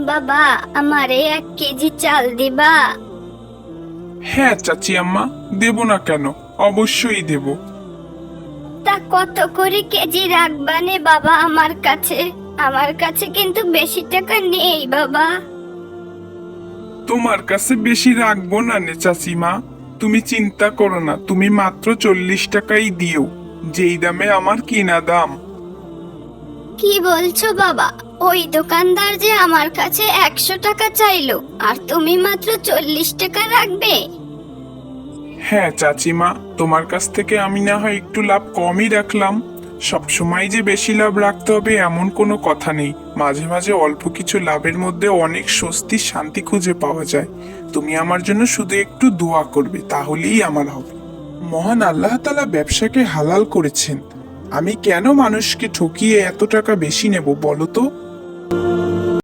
বাবা, আমারে 1 কেজি চাল দিবা? হ্যাঁ চাচি আম্মা, দেব না কেন, অবশ্যই দেব। তা কত করে কেজি রাখবানে বাবা আমার কাছে? আমার কাছে কিন্তু বেশি টাকা নেই বাবা। তোমার কাছে বেশি রাখবো না নে চাচিমা, তুমি চিন্তা করো না, তুমি মাত্র 40 টাকাই দিও, যেই দামে আমার কিনা দাম। কি বলছো বাবা? ওই দোকানদার যে আমার কাছে 100 টাকা চাইলো, আর তুমি মাত্র 40 টাকা রাখবে? হ্যাঁ চাচিমা, তোমার কাছ থেকে আমি না হয় একটু লাভ কমই রাখলাম। সব সময় যে বেশি লাভ রাখতে হবে এমন কোনো কথা নেই, মাঝে মাঝে অল্প কিছু লাভের মধ্যে অনেক স্বস্তি শান্তি খুঁজে পাওয়া যায়। তুমি আমার জন্য শুধু একটু দোয়া করবে, তাহলেই আমার হবে। মহান আল্লাহ তাআলা ব্যবসাকে হালাল করেছেন, আমি কেন মানুষকে ঠকিয়ে এত টাকা বেশি নেব বলো তো?